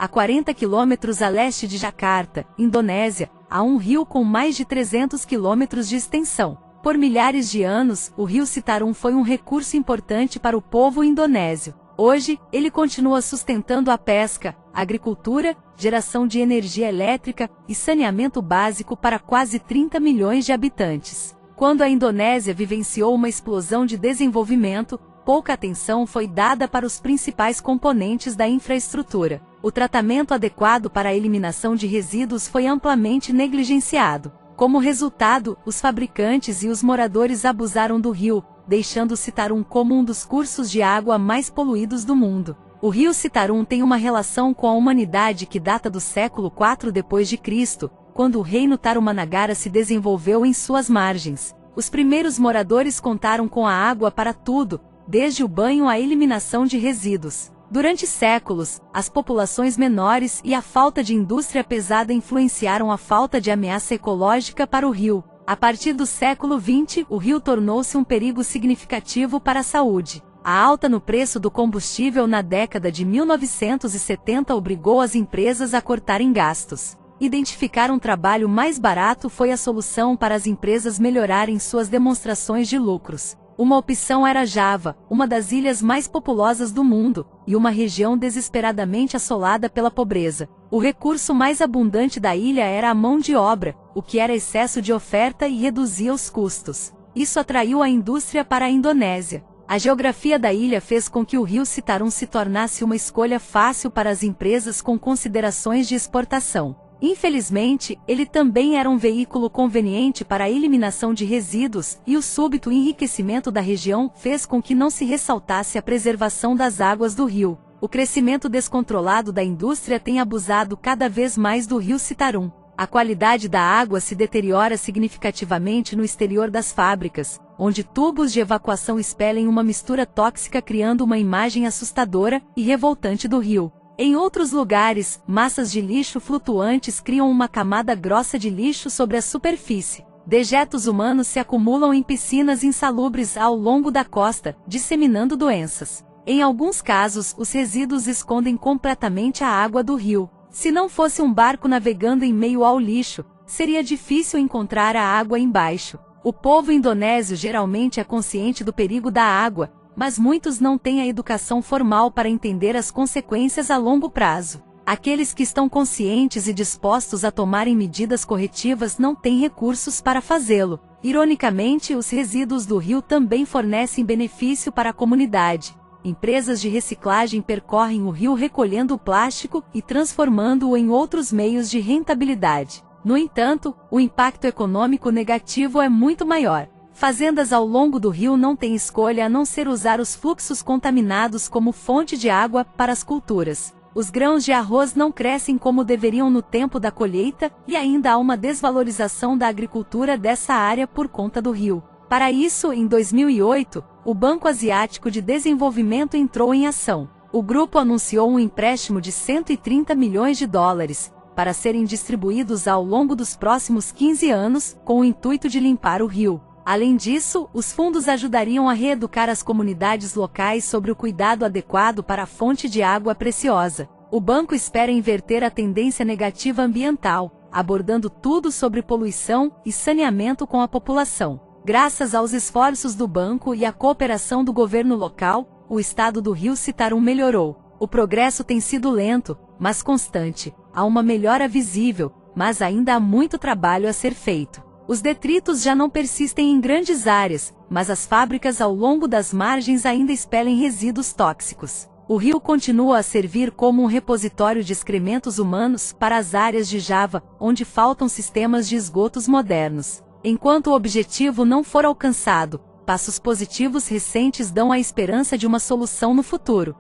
a 40 quilômetros a leste de Jakarta, Indonésia, há um rio com mais de 300 quilômetros de extensão. Por milhares de anos, o rio Citarum foi um recurso importante para o povo indonésio. Hoje, ele continua sustentando a pesca, agricultura, geração de energia elétrica e saneamento básico para quase 30 milhões de habitantes. Quando a Indonésia vivenciou uma explosão de desenvolvimento, pouca atenção foi dada para os principais componentes da infraestrutura. O tratamento adequado para a eliminação de resíduos foi amplamente negligenciado. Como resultado, os fabricantes e os moradores abusaram do rio, deixando Citarum como um dos cursos de água mais poluídos do mundo. O rio Citarum tem uma relação com a humanidade que data do século IV d.C., quando o reino Tarumanagara se desenvolveu em suas margens. Os primeiros moradores contaram com a água para tudo, desde o banho à eliminação de resíduos. Durante séculos, as populações menores e a falta de indústria pesada influenciaram a falta de ameaça ecológica para o rio. A partir do século XX, o rio tornou-se um perigo significativo para a saúde. A alta no preço do combustível na década de 1970 obrigou as empresas a cortarem gastos. Identificar um trabalho mais barato foi a solução para as empresas melhorarem suas demonstrações de lucros. Uma opção era Java, uma das ilhas mais populosas do mundo, e uma região desesperadamente assolada pela pobreza. O recurso mais abundante da ilha era a mão de obra, o que era excesso de oferta e reduzia os custos. Isso atraiu a indústria para a Indonésia. A geografia da ilha fez com que o rio Citarum se tornasse uma escolha fácil para as empresas com considerações de exportação. Infelizmente, ele também era um veículo conveniente para a eliminação de resíduos, e o súbito enriquecimento da região fez com que não se ressaltasse a preservação das águas do rio. O crescimento descontrolado da indústria tem abusado cada vez mais do rio Citarum. A qualidade da água se deteriora significativamente no exterior das fábricas, onde tubos de evacuação expelem uma mistura tóxica criando uma imagem assustadora e revoltante do rio. Em outros lugares, massas de lixo flutuantes criam uma camada grossa de lixo sobre a superfície. Dejetos humanos se acumulam em piscinas insalubres ao longo da costa, disseminando doenças. Em alguns casos, os resíduos escondem completamente a água do rio. Se não fosse um barco navegando em meio ao lixo, seria difícil encontrar a água embaixo. O povo indonésio geralmente é consciente do perigo da água, mas muitos não têm a educação formal para entender as consequências a longo prazo. Aqueles que estão conscientes e dispostos a tomarem medidas corretivas não têm recursos para fazê-lo. Ironicamente, os resíduos do rio também fornecem benefício para a comunidade. Empresas de reciclagem percorrem o rio recolhendo o plástico e transformando-o em outros meios de rentabilidade. No entanto, o impacto econômico negativo é muito maior. Fazendas ao longo do rio não têm escolha a não ser usar os fluxos contaminados como fonte de água para as culturas. Os grãos de arroz não crescem como deveriam no tempo da colheita, e ainda há uma desvalorização da agricultura dessa área por conta do rio. Para isso, em 2008, o Banco Asiático de Desenvolvimento entrou em ação. O grupo anunciou um empréstimo de 130 milhões de dólares, para serem distribuídos ao longo dos próximos 15 anos, com o intuito de limpar o rio. Além disso, os fundos ajudariam a reeducar as comunidades locais sobre o cuidado adequado para a fonte de água preciosa. O banco espera inverter a tendência negativa ambiental, abordando tudo sobre poluição e saneamento com a população. Graças aos esforços do banco e à cooperação do governo local, o estado do rio Citarum melhorou. O progresso tem sido lento, mas constante. Há uma melhora visível, mas ainda há muito trabalho a ser feito. Os detritos já não persistem em grandes áreas, mas as fábricas ao longo das margens ainda expelem resíduos tóxicos. O rio continua a servir como um repositório de excrementos humanos para as áreas de Java, onde faltam sistemas de esgotos modernos. Enquanto o objetivo não for alcançado, passos positivos recentes dão a esperança de uma solução no futuro.